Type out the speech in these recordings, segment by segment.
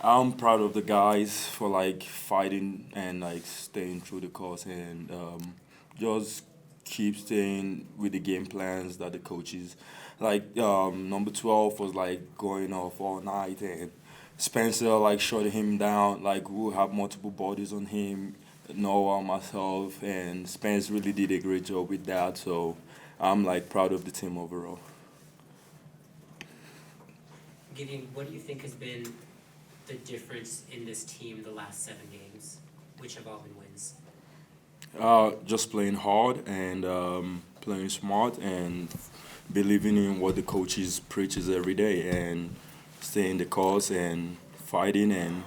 I'm proud of the guys for like fighting and like staying through the course and just keep staying with the game plans that the coaches like number 12 was like going off all night and Spencer like shutting him down like we'll have multiple bodies on him Noah myself and Spence really did a great job with that so I'm like proud of the team overall. Gideon, what do you think has been the difference in this team the last 7 games, which have all been wins? Just playing hard and playing smart and believing in what the coaches preaches every day and staying the course and fighting and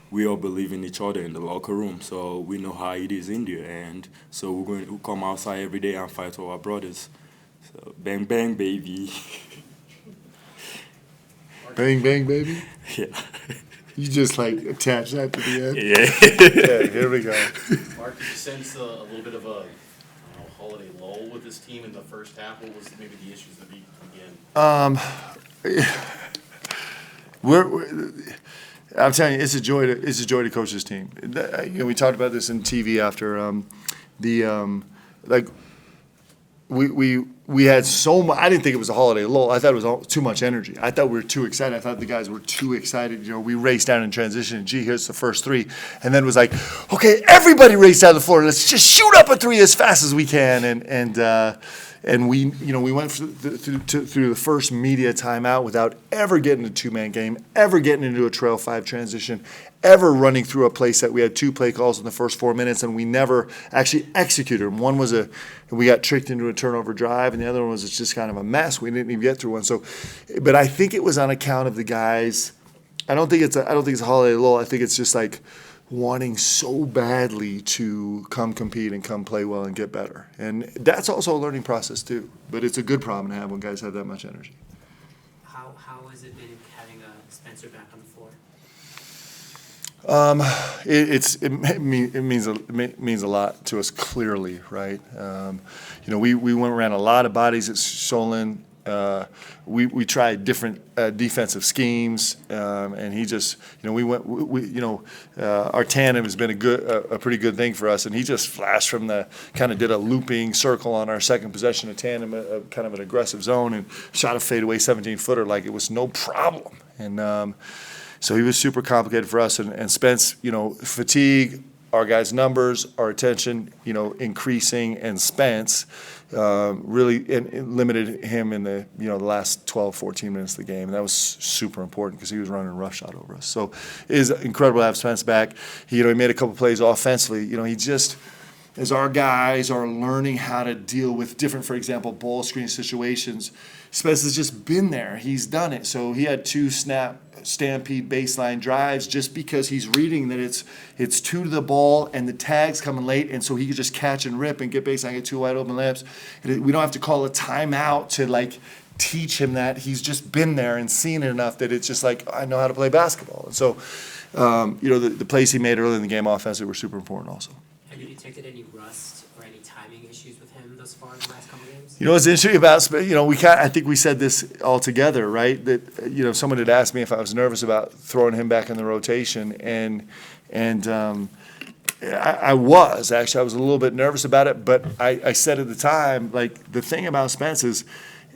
we all believe in each other in the locker room. So we know how it is in there and so we're going to come outside every day and fight for our brothers. So bang bang baby. Bang, bang, baby. Yeah. You just like attach that to the end. Yeah. Okay, here we go. Mark, did you sense a little bit of a holiday lull with this team in the first half? What was maybe the issues that began? We're I'm telling you, it's a joy to coach this team. We talked about this in TV after like we had so much. I didn't think it was a holiday lull. I thought it was too much energy. I thought we were too excited. I thought the guys were too excited. We raced down in transition. And here's the first three, and then it was like, okay, everybody race down the floor. Let's just shoot up a three as fast as we can. And we went through the first media timeout without ever getting a two-man game, ever getting into a trail five transition, ever running through a play set. We had 2 play calls in the first 4 minutes, and we never actually executed them. One was we got tricked into a turnover drive, and the other one was just kind of a mess. We didn't even get through one. So, but I think it was on account of the guys. I don't think it's a holiday lull. I think it's just like wanting so badly to come compete and come play well and get better. And that's also a learning process too. But it's a good problem to have when guys have that much energy. How has it been having Spencer back on the floor? It means a lot to us clearly, right? We went around a lot of bodies at Solon. We tried different defensive schemes, and he just, our tandem has been a pretty good thing for us, and he just flashed from kind of did a looping circle on our second possession of tandem, kind of an aggressive zone, and shot a fadeaway 17-footer like it was no problem, and so he was super complicated for us, and Spence, fatigue, our guys' numbers, our attention, increasing, and Spence really limited him in the last 12, 14 minutes of the game. And that was super important because he was running a roughshod over us. So it is incredible to have Spence back. He made a couple plays offensively. He just, as our guys are learning how to deal with different, for example, ball screen situations, Spence has just been there. He's done it. So he had 2 snap stampede baseline drives just because he's reading that it's 2 to the ball and the tag's coming late, and so he could just catch and rip and get baseline, get 2 wide open layups. We don't have to call a timeout to like teach him that. He's just been there and seen it enough that it's just like, I know how to play basketball. And so, the plays he made early in the game offensively were super important also. Have you detected any rust or any timing issues with him thus far in the last couple games? What's interesting about, I think we said this all together, right? That, someone had asked me if I was nervous about throwing him back in the rotation, and I was a little bit nervous about it, but I said at the time, like, the thing about Spence is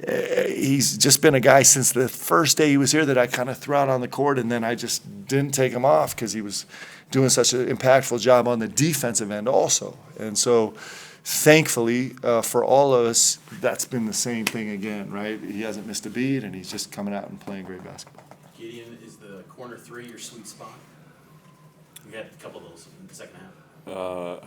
he's just been a guy since the first day he was here that I kind of threw out on the court, and then I just didn't take him off because he was doing such an impactful job on the defensive end also. And so thankfully for all of us, that's been the same thing again, right? He hasn't missed a beat, and he's just coming out and playing great basketball. Gideon, is the corner 3 your sweet spot? We had a couple of those in the second half.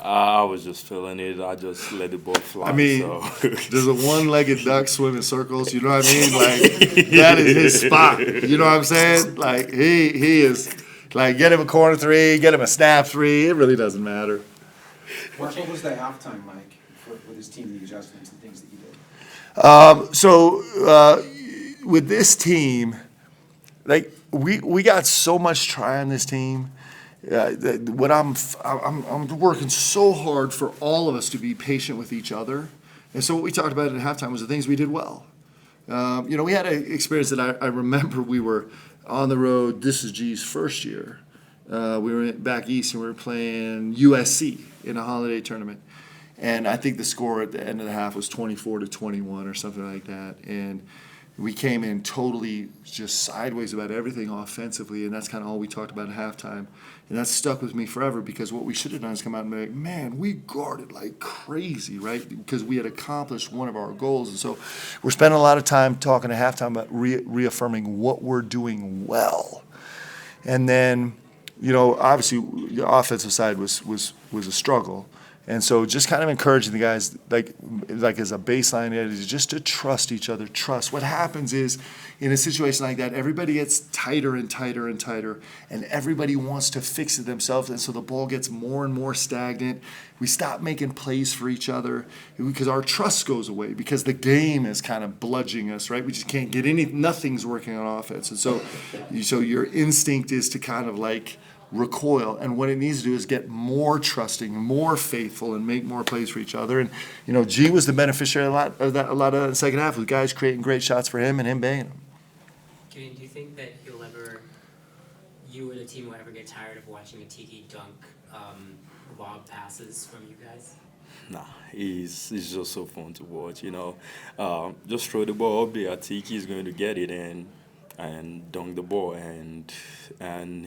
I was just feeling it. I just let the ball fly. I mean, so. There's a one-legged duck swim in circles. You know what I mean? Like, that is his spot. You know what I'm saying? Like, he is, like, get him a corner 3, get him a snap 3. It really doesn't matter. What was the halftime like with his team, the adjustments and things that you did? With this team, like, we got so much try on this team. What I'm working so hard for all of us to be patient with each other, and so what we talked about at halftime was the things we did well. We had an experience that I remember. We were on the road. This is G's first year. We were back east and we were playing USC in a holiday tournament. And I think the score at the end of the half was 24-21 or something like that. And we came in totally just sideways about everything offensively, and that's kind of all we talked about at halftime. And that stuck with me forever because what we should have done is come out and be like, man, we guarded like crazy, right? Because we had accomplished one of our goals. And so we're spending a lot of time talking at halftime about reaffirming what we're doing well. And then, obviously the offensive side was a struggle. And so just kind of encouraging the guys, like as a baseline, is just to trust each other. Trust. What happens is, in a situation like that, everybody gets tighter and tighter and tighter, and everybody wants to fix it themselves, and so the ball gets more and more stagnant. We stop making plays for each other because our trust goes away, because the game is kind of bludgeoning us, right? We just can't get nothing's working on offense. And so your instinct is to kind of like recoil, and what it needs to do is get more trusting, more faithful, and make more plays for each other. And G was the beneficiary of a lot of the second half, with guys creating great shots for him and him banging them. Gideon, do you think that you or the team will ever get tired of watching a Tiki dunk lob passes from you guys? Nah, it's just so fun to watch. Just throw the ball up there. Tiki is going to get it and dunk the ball, and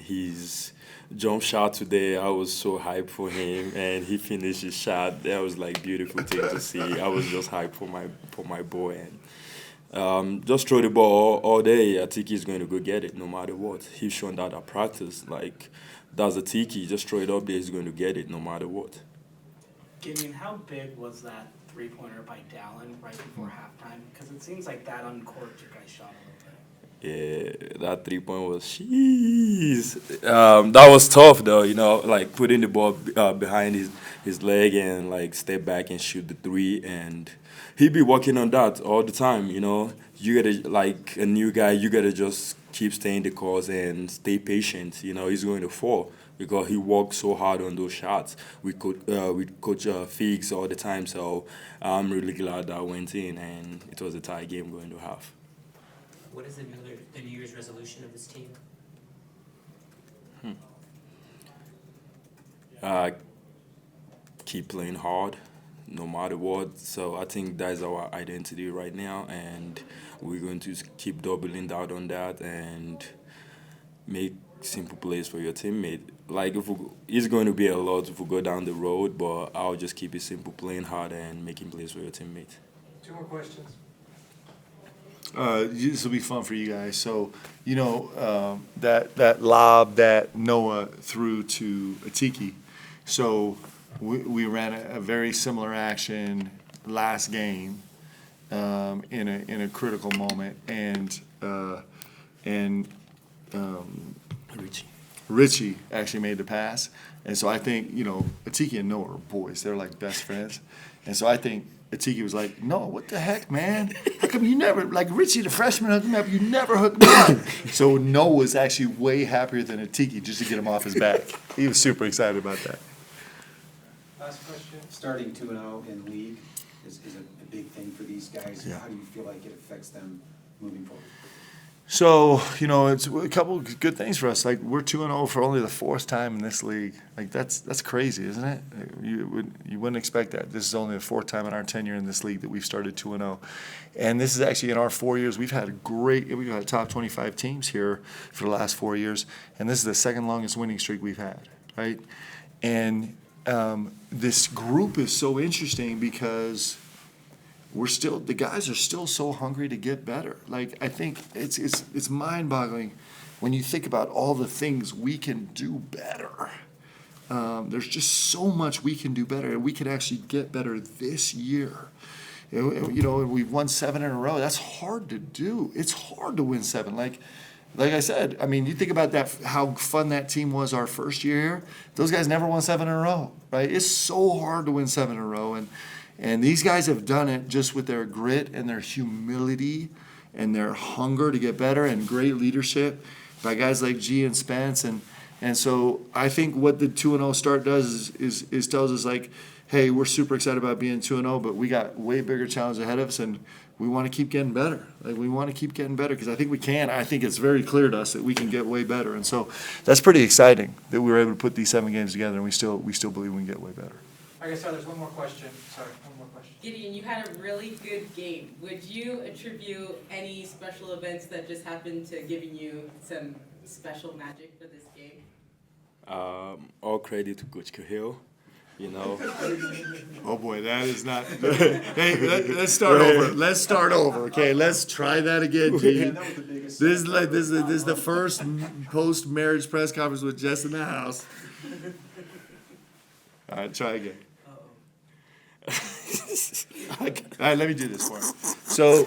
his jump shot today, I was so hyped for him, and he finished his shot. That was like beautiful thing to see. I was just hyped for my boy, and just throw the ball all day. I think he's going to go get it no matter what. He's shown that at practice. Like, that's a Tiki. Just throw it up there. He's going to get it no matter what. Gideon, how big was that three-pointer by Dallin right before halftime? Because it seems like that uncorked your guys' shot a little bit. Yeah, that 3-point was that was tough though, like putting the ball behind his leg and like step back and shoot the three, and he'd be working on that all the time. You gotta, like a new guy, you gotta just keep staying the course and stay patient. He's going to fall because he worked so hard on those shots. We coach Figs all the time, so I'm really glad that went in, and it was a tie game going to half. What is the New Year's resolution of this team? Keep playing hard, no matter what. So I think that's our identity right now, and we're going to keep doubling down on that and make simple plays for your teammate. Like, it's going to be a lot if we go down the road, but I'll just keep it simple, playing hard and making plays for your teammate. 2 more questions. This will be fun for you guys. So, that lob that Noah threw to Atiki. So we ran a very similar action last game in a critical moment, and Richie actually made the pass. And so I think, Atiki and Noah are boys. They're like best friends. And so I think Atiki was like, no, what the heck, man? How come you never, like Richie, the freshman, hooked me up, you never hooked me up? So Noah was actually way happier than Atiki just to get him off his back. He was super excited about that. Last question. Starting 2-0 in league is a big thing for these guys. Yeah. How do you feel like it affects them moving forward? So, it's a couple of good things for us. Like, we're 2-0 for only the 4th time in this league. Like, that's crazy, isn't it? You wouldn't expect that. This is only the 4th time in our tenure in this league that we've started 2-0. And this is actually, in our 4 years, we've had top 25 teams here for the last 4 years. And this is the second longest winning streak we've had, right? And this group is so interesting because the guys are still so hungry to get better. Like, I think it's mind-boggling when you think about all the things we can do better. There's just so much we can do better, and we can actually get better this year. We've won 7 in a row. That's hard to do. It's hard to win 7. Like I said, I mean, you think about that, how fun that team was our first year here. Those guys never won 7 in a row, right? It's so hard to win 7 in a row, and these guys have done it just with their grit and their humility and their hunger to get better, and great leadership by guys like G and Spence. And so I think what the 2-0 start does is tells us, like, hey, we're super excited about being 2-0, but we got way bigger challenges ahead of us, and we want to keep getting better. Like, we want to keep getting better because I think we can. I think it's very clear to us that we can get way better. And so that's pretty exciting that we were able to put these 7 games together, and we still believe we can get way better. I guess there's one more question. Sorry, one more question. Gideon, you had a really good game. Would you attribute any special events that just happened to giving you some special magic for this game? All credit to Coach Cahill. You know, Oh boy, that is not. Hey, let's start over. Let's start over. Okay, let's try that again, G. Yeah, that was the biggest. This is the first post-marriage press conference with Jess in the house. All right, try again. All right, let me do this for him.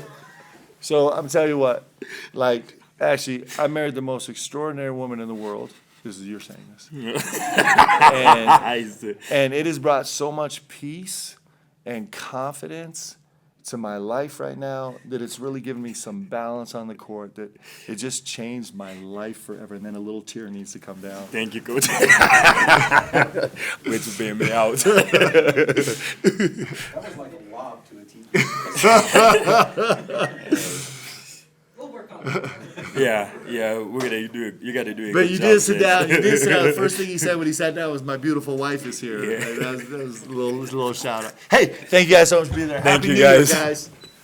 So I'm telling you what, like, actually, I married the most extraordinary woman in the world. This is you're saying this. And it has brought so much peace and confidence to my life right now that it's really given me some balance on the court that it just changed my life forever. And then a little tear needs to come down. Thank you, Coach. Wait to bear me out. That was like a lob to a TV. We'll work on it. Yeah, we're gonna do it. You gotta do it. But you did sit down. You did sit down. The first thing he said when he sat down was, "My beautiful wife is here." Yeah. That was a little shout out. Hey, thank you guys so much for being there. Thank Happy you, New Year, guys. guys.